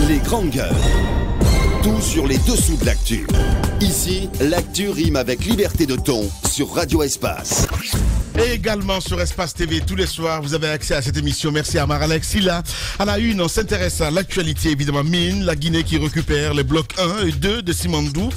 Les grandes gueules. Tout sur les dessous de l'actu. Ici, l'actu rime avec liberté de ton sur Radio Espace. Et également sur Espace TV, tous les soirs, vous avez accès à cette émission. Merci à Mar-Alex. Silla. À la une, on s'intéresse à l'actualité, évidemment. Mine, la Guinée qui récupère les blocs 1 et 2 de Simandou.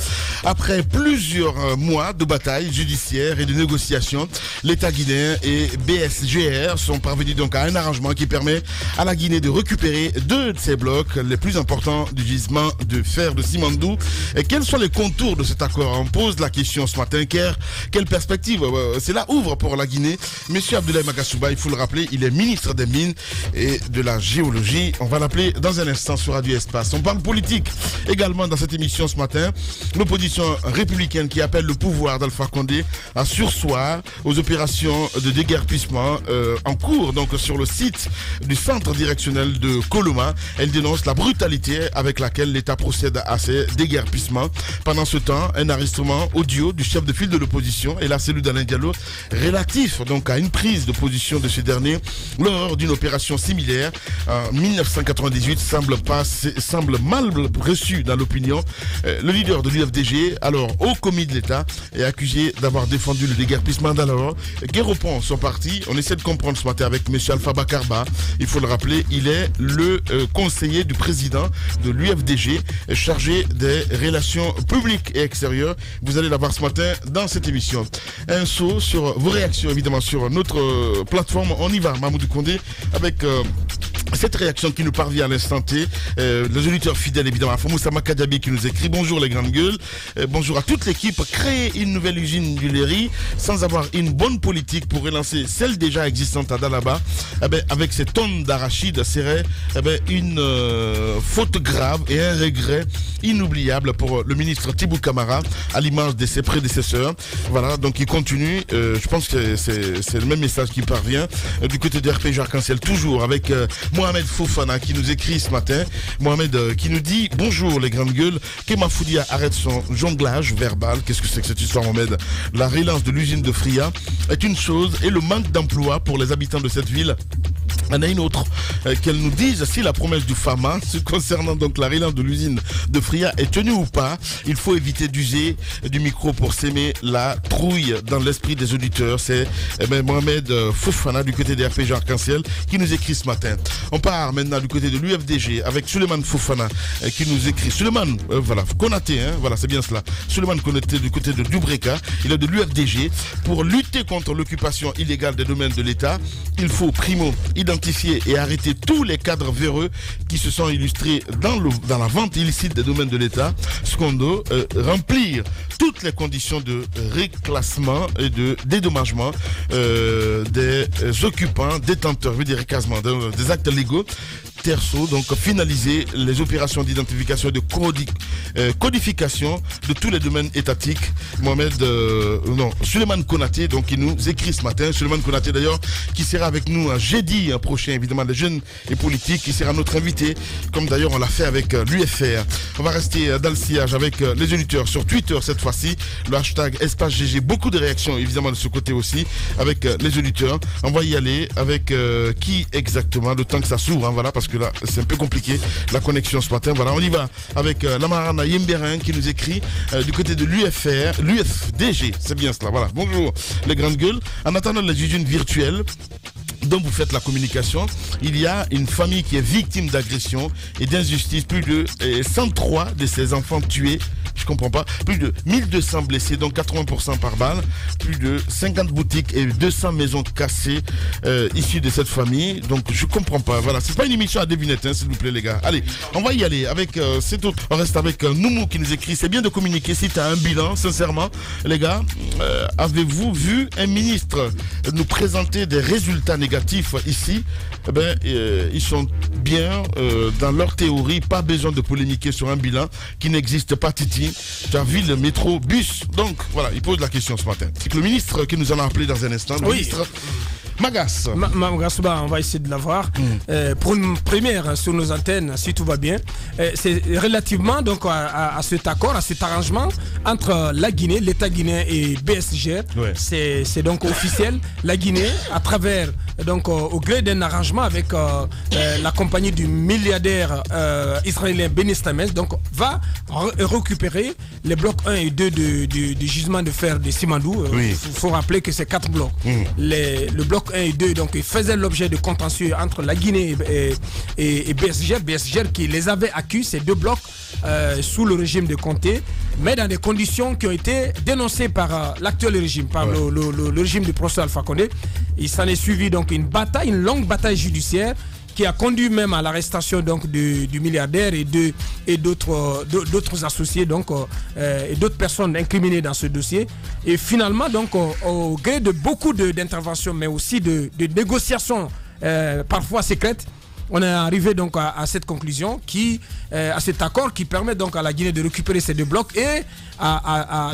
Après plusieurs mois de bataille judiciaire et de négociations, l'État guinéen et BSGR sont parvenus donc à un arrangement qui permet à la Guinée de récupérer 2 de ces blocs les plus importants du gisement de fer de Simandou. Et quels sont les contours de cet accord? On pose la question ce matin. Quelle perspective cela ouvre pour la Guinée? Monsieur Abdoulaye Magassouba, il faut le rappeler, il est ministre des Mines et de la Géologie. On va l'appeler dans un instant sur Radio Espace. On parle politique également dans cette émission ce matin. L'opposition républicaine qui appelle le pouvoir d'Alpha Condé à surseoir aux opérations de déguerpissement en cours donc sur le site du centre directionnel de Koloma. Elle dénonce la brutalité avec laquelle l'État procède à ces déguerpissements. Pendant ce temps, un enregistrement audio du chef de file de l'opposition et la cellule d'Alain Diallo relatif donc à une prise de position de ce dernier lors d'une opération similaire en 1998 semble mal reçu dans l'opinion. Le leader de l'UFDG, alors haut commis de l'État, est accusé d'avoir défendu le déguerpissement d'alors. Guéropon, son parti, on essaie de comprendre ce matin avec M. Alpha Bakarba. Il faut le rappeler, il est le conseiller du président de l'UFDG, chargé des relations publiques et extérieures. Vous allez l'avoir ce matin dans cette émission. Un saut sur vos réactions, évidemment, sur notre plateforme. On y va, Mamoudou Condé, avec cette réaction qui nous parvient à l'instant T. Les auditeurs fidèles, évidemment, Fomoussa Makadabi qui nous écrit: bonjour les grandes gueules, bonjour à toute l'équipe. Créer une nouvelle usine d'huilerie sans avoir une bonne politique pour relancer celle déjà existante à Dalaba, avec ces tonnes d'arachides, serait une faute grave et un regret inoubliable pour le ministre Tibou Camara, à l'image de ses prédécesseurs. Voilà, donc il continue. Je pense que c'est le même message qui parvient du côté de RPG Arc-en-Ciel, toujours avec Mohamed Fofana qui nous écrit ce matin. Mohamed qui nous dit: bonjour les grandes gueules, Kema Foudia arrête son jonglage verbal. Qu'est-ce que c'est que cette histoire, Mohamed? La relance de l'usine de Fria est une chose et le manque d'emploi pour les habitants de cette ville en a une autre. Qu'elle nous dise si la promesse du FAMA concernant donc la relance de l'usine de Fria est tenue ou pas. Il faut éviter d'user du micro pour s'aimer la trouille dans l'esprit des auditeurs. C'est Mohamed Fofana du côté des RPG Arc-en-Ciel qui nous écrit ce matin. On part maintenant du côté de l'UFDG avec Suleiman Fofana qui nous écrit. Suleiman, voilà, Konaté, voilà, c'est bien cela. Suleiman Konaté du côté de Dubreka, il est de l'UFDG. Pour lutter contre l'occupation illégale des domaines de l'État, il faut primo identifier et arrêter tous les cadres véreux qui se sont illustrés dans la vente illicite des domaines de l'État. Secondo, remplir toutes les conditions de réclassement et de dédommagement des occupants, détenteurs, des recassements, des actes légaux. Terceau, donc finaliser les opérations d'identification et de codification de tous les domaines étatiques. Suleiman Konaté, donc il nous écrit ce matin. Suleiman Konaté d'ailleurs qui sera avec nous jeudi prochain, évidemment, les jeunes et politiques, qui sera notre invité, comme d'ailleurs on l'a fait avec l'UFR. On va rester dans le sillage avec les auditeurs sur Twitter cette fois-ci, le hashtag EspaceGG. Beaucoup de réactions évidemment de ce côté aussi avec les auditeurs. On va y aller avec qui exactement, le temps que ça s'ouvre, voilà, parce que là c'est un peu compliqué la connexion ce matin. Voilà, on y va avec Lamarana Yemberin qui nous écrit du côté de l'UFDG, c'est bien cela. Voilà, bonjour les grandes gueules. En attendant les usines virtuelles dont vous faites la communication, il y a une famille qui est victime d'agression et d'injustice. Plus de 103 de ses enfants tués, je comprends pas. Plus de 1200 blessés, donc 80% par balle. Plus de 50 boutiques et 200 maisons cassées issues de cette famille. Donc je comprends pas. Voilà, c'est pas une émission à devinette, s'il vous plaît les gars. Allez, on va y aller avec c'est autre. On reste avec Noumou qui nous écrit: c'est bien de communiquer si tu as un bilan, sincèrement. Les gars, avez-vous vu un ministre nous présenter des résultats négatifs ici? Ils sont bien dans leur théorie, pas besoin de polémiquer sur un bilan qui n'existe pas. Titi, tu as vu le métro bus? Donc voilà, il pose la question ce matin. C'est que le ministre qui nous en a appelé dans un instant, le ministre Magas. Magasouba, on va essayer de l'avoir. Pour une première sur nos antennes, si tout va bien. C'est relativement donc à cet accord, à cet arrangement entre la Guinée, l'État guinéen et BSG. Ouais. C'est donc officiel. La Guinée, à travers donc au gré d'un arrangement avec la compagnie du milliardaire israélien Benny Stamez, donc va récupérer les blocs 1 et 2 du gisement de fer de Simandou. Il faut rappeler que c'est 4 blocs. Le bloc 1 et 2 donc, faisaient l'objet de contentieux entre la Guinée et BSG. BSG qui les avait acquis, ces 2 blocs, sous le régime de Conté, mais dans des conditions qui ont été dénoncées par l'actuel régime, par le régime du professeur Alpha Condé. Il s'en est suivi donc une longue bataille judiciaire qui a conduit même à l'arrestation donc du milliardaire et d'autres associés donc et d'autres personnes incriminées dans ce dossier. Et finalement donc au gré de beaucoup d'interventions, mais aussi de négociations parfois secrètes, on est arrivé donc à cette conclusion à cet accord qui permet donc à la Guinée de récupérer ces 2 blocs et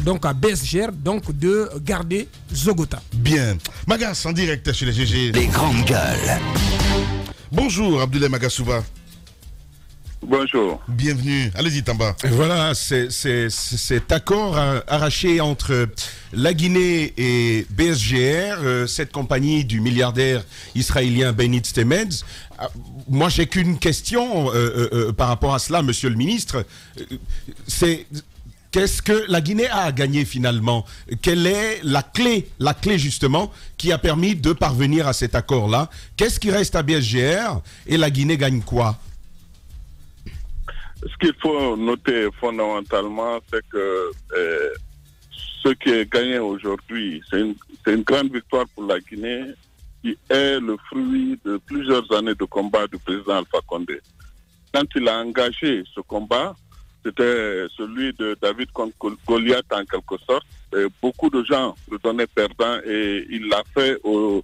donc à BSG donc de garder Zogota. Bien. Magas en direct chez les GG. Les grandes gueules. Bonjour Abdoulaye Magasouba. Bonjour. Bienvenue. Allez-y Tamba. Voilà, c'est cet accord arraché entre la Guinée et BSGR, cette compagnie du milliardaire israélien Benny Stamez. Moi, j'ai qu'une question par rapport à cela, monsieur le ministre. Qu'est-ce que la Guinée a à gagner finalement? Quelle est la clé justement qui a permis de parvenir à cet accord-là? Qu'est-ce qui reste à BSGR et la Guinée gagne quoi? Ce qu'il faut noter fondamentalement, c'est que ce qui est gagné aujourd'hui, c'est une grande victoire pour la Guinée qui est le fruit de plusieurs années de combat du président Alpha Condé. Quand il a engagé ce combat, c'était celui de David contre Goliath en quelque sorte. Et beaucoup de gens le donnaient perdant et il l'a fait au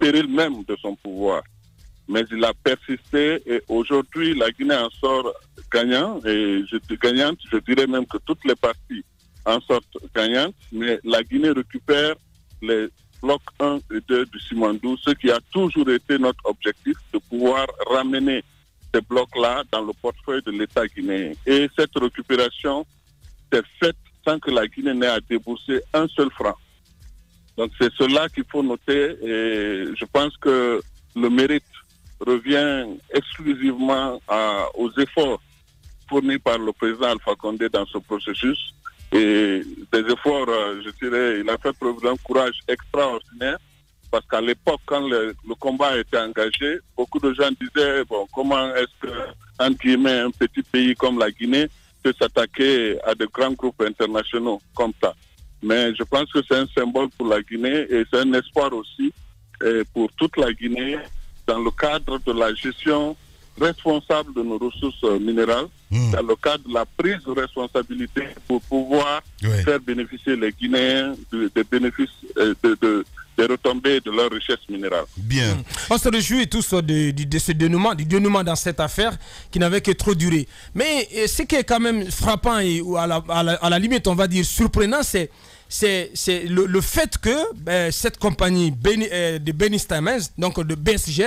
péril même de son pouvoir. Mais il a persisté et aujourd'hui la Guinée en sort gagnant et je dirais même que toutes les parties en sortent gagnantes, mais la Guinée récupère les blocs 1 et 2 du Simandou, ce qui a toujours été notre objectif, de pouvoir ramener ces blocs-là dans le portefeuille de l'État guinéen. Et cette récupération s'est faite sans que la Guinée n'ait à débourser un seul franc. Donc c'est cela qu'il faut noter et je pense que le mérite revient exclusivement aux efforts fournis par le président Alpha Condé dans ce processus. Et des efforts, je dirais, il a fait preuve d'un courage extraordinaire parce qu'à l'époque, quand le combat a été engagé, beaucoup de gens disaient, bon, comment est-ce que, entre guillemets, un petit pays comme la Guinée peut s'attaquer à de grands groupes internationaux comme ça. Mais je pense que c'est un symbole pour la Guinée et c'est un espoir aussi pour toute la Guinée dans le cadre de la gestion responsable de nos ressources minérales, dans le cadre de la prise de responsabilité pour pouvoir faire bénéficier les Guinéens des bénéfices des retombées de leur richesse minérale. Bien. On se réjouit tous de ce dénouement dans cette affaire qui n'avait que trop duré. Mais ce qui est quand même frappant et à la limite, on va dire surprenant, c'est le fait que cette compagnie de Benny Stamez, donc de BSG,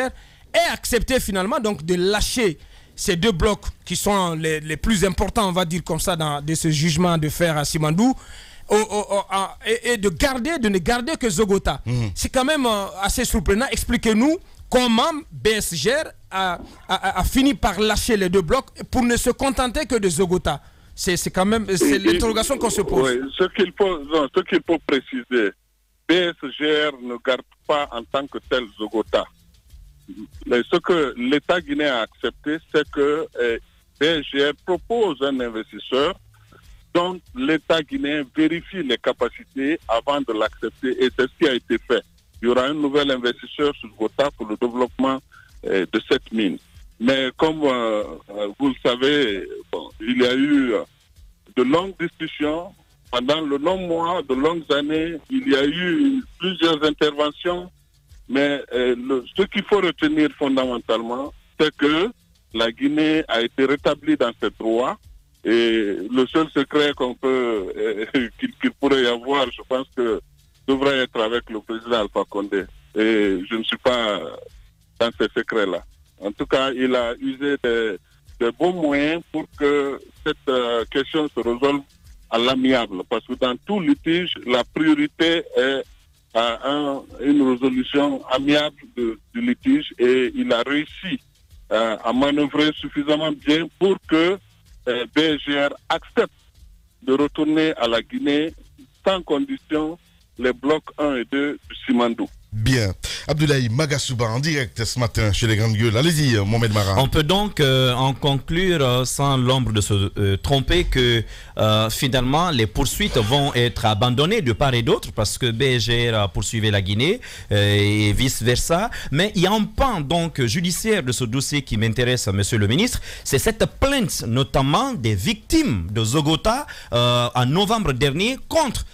ait accepté finalement donc de lâcher ces 2 blocs qui sont les plus importants, on va dire comme ça, de ce jugement de fer à Simandou, et de ne garder que Zogota. C'est quand même assez surprenant. Expliquez-nous comment BSG a fini par lâcher les 2 blocs pour ne se contenter que de Zogota. C'est quand même l'interrogation qu'on se pose. Oui, ce qu'il faut préciser, BSG ne garde pas en tant que tel Zogota. Mais ce que l'État guinéen a accepté, c'est que BSG propose un investisseur dont l'État guinéen vérifie les capacités avant de l'accepter et c'est ce qui a été fait. Il y aura un nouvel investisseur sur Zogota pour le développement de cette mine. Mais comme vous le savez, il y a eu de longues discussions. Pendant de longs mois, de longues années, il y a eu plusieurs interventions. Mais ce qu'il faut retenir fondamentalement, c'est que la Guinée a été rétablie dans ses droits. Et le seul secret qu'il pourrait y avoir, je pense que devrait être avec le président Alpha Condé. et je ne suis pas dans ces secrets-là. En tout cas, il a usé de bons moyens pour que cette question se résolve à l'amiable. Parce que dans tout litige, la priorité est à une résolution amiable du litige, et il a réussi à manœuvrer suffisamment bien pour que BSGR accepte de retourner à la Guinée sans condition les blocs 1 et 2 du Simandou. Bien. Abdoulaye Magasuba en direct ce matin chez les Grandes Gueules. Allez-y, Mohamed Mara. On peut donc en conclure sans l'ombre de se tromper que finalement les poursuites vont être abandonnées de part et d'autre parce que BSGR a poursuivi la Guinée et vice-versa. Mais il y a un pan donc judiciaire de ce dossier qui m'intéresse, monsieur le ministre. C'est cette plainte notamment des victimes de Zogota en novembre dernier contre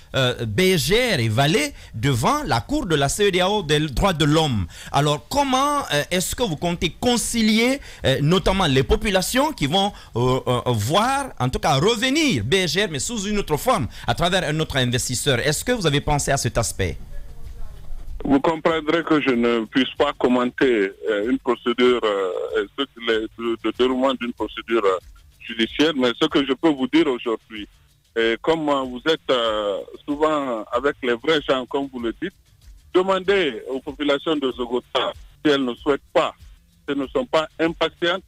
BSGR et Valais devant la cour de la CEDEAO des droits de l'homme. Alors comment est-ce que vous comptez concilier notamment les populations qui vont voir, en tout cas revenir BSGR mais sous une autre forme, à travers un autre investisseur? Est-ce que vous avez pensé à cet aspect? Vous comprendrez que je ne puisse pas commenter une procédure, le déroulement d'une procédure judiciaire, mais ce que je peux vous dire aujourd'hui, comme vous êtes souvent avec les vrais gens, comme vous le dites, demandez aux populations de Zogota si elles ne souhaitent pas, si elles ne sont pas impatientes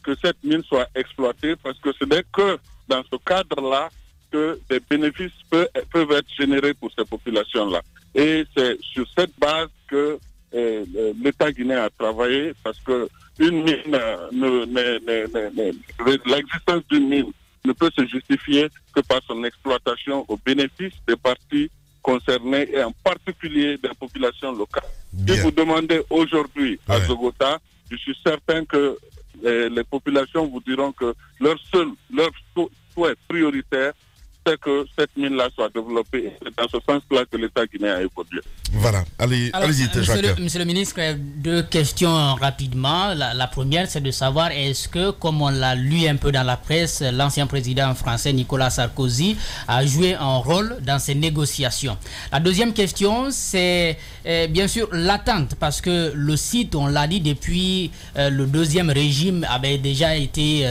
que cette mine soit exploitée, parce que ce n'est que dans ce cadre-là que des bénéfices peuvent être générés pour ces populations-là. Et c'est sur cette base que l'État guinéen a travaillé, parce que une mine, l'existence d'une mine ne peut se justifier que par son exploitation au bénéfice des parties concernées et en particulier des populations locales. Bien. Si vous demandez aujourd'hui à Zogota, je suis certain que les populations vous diront que leur souhait prioritaire, c'est que cette mine-là soit développée. C'est dans ce sens-là que l'État guinéen a évolué. Voilà, allez-y, Jacques. Monsieur le ministre, deux questions rapidement. La première, c'est de savoir est-ce que, comme on l'a lu un peu dans la presse, l'ancien président français Nicolas Sarkozy a joué un rôle dans ces négociations. La deuxième question, c'est bien sûr l'attente, parce que le site, on l'a dit, depuis le deuxième régime avait déjà été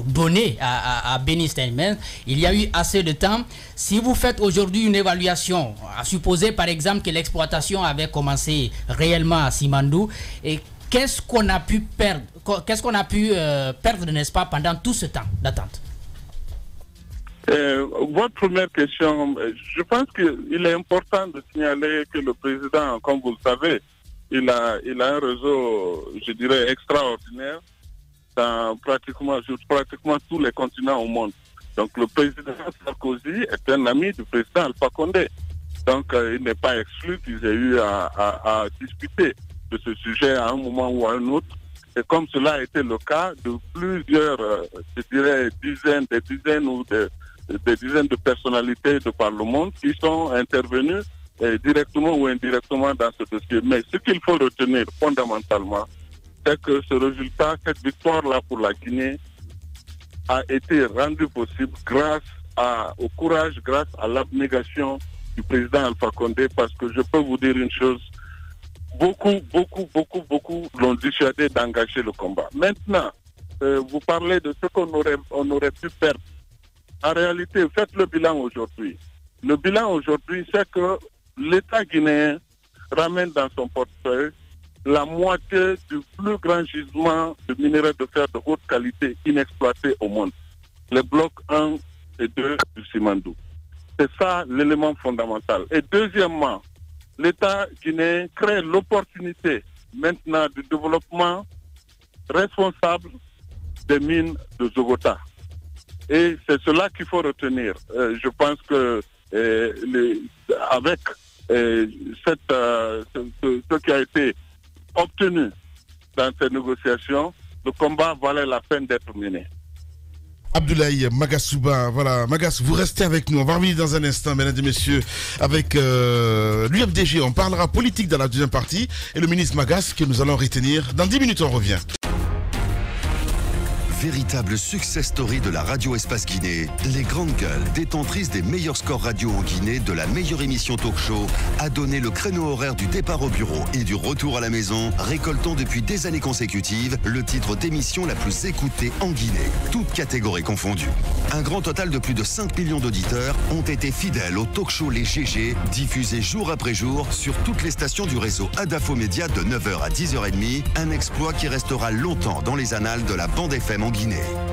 donné à Benny Steinmetz. Il y a eu assez de temps. Si vous faites aujourd'hui une évaluation, à supposer par exemple que l'exploitation avait commencé réellement à Simandou, et qu'est-ce qu'on a pu perdre, n'est-ce pas, pendant tout ce temps d'attente? Votre première question, je pense qu'il est important de signaler que le président, comme vous le savez, il a un réseau, je dirais, extraordinaire dans pratiquement tous les continents au monde. Donc le président Sarkozy est un ami du président Alpha Condé. Donc il n'est pas exclu qu'ils aient eu à discuter de ce sujet à un moment ou à un autre. Et comme cela a été le cas de plusieurs, je dirais, des dizaines de personnalités de par le monde qui sont intervenues directement ou indirectement dans ce dossier. Mais ce qu'il faut retenir fondamentalement, c'est que ce résultat, cette victoire-là pour la Guinée, a été rendu possible grâce au courage, grâce à l'abnégation du président Alpha Condé, parce que je peux vous dire une chose, beaucoup l'ont dissuadé d'engager le combat. Maintenant, vous parlez de ce qu'on aurait pu perdre. En réalité, faites le bilan aujourd'hui. Le bilan aujourd'hui, c'est que l'État guinéen ramène dans son portefeuille la moitié du plus grand gisement de minerais de fer de haute qualité inexploité au monde. Les blocs 1 et 2 du Simandou. C'est ça l'élément fondamental. Et deuxièmement, l'État guinéen crée l'opportunité maintenant du développement responsable des mines de Zogota. Et c'est cela qu'il faut retenir. Je pense que avec ce qui a été obtenu dans ces négociations, le combat valait la peine d'être mené. Abdoulaye Magasuba, voilà, Magas, vous restez avec nous. On va revenir dans un instant, mesdames et messieurs, avec l'UFDG. On parlera politique dans la deuxième partie et le ministre Magas que nous allons retenir. Dans 10 minutes, on revient. véritable success story de la radio Espace Guinée, les Grandes Gueules, détentrices des meilleurs scores radio en Guinée, de la meilleure émission talk show, a donné le créneau horaire du départ au bureau et du retour à la maison, récoltant depuis des années consécutives le titre d'émission la plus écoutée en Guinée, toutes catégories confondues. Un grand total de plus de 5 millions d'auditeurs ont été fidèles au talk show Les GG, diffusé jour après jour sur toutes les stations du réseau Adafo Média de 9h à 10h30, un exploit qui restera longtemps dans les annales de la bande FM en Guinée.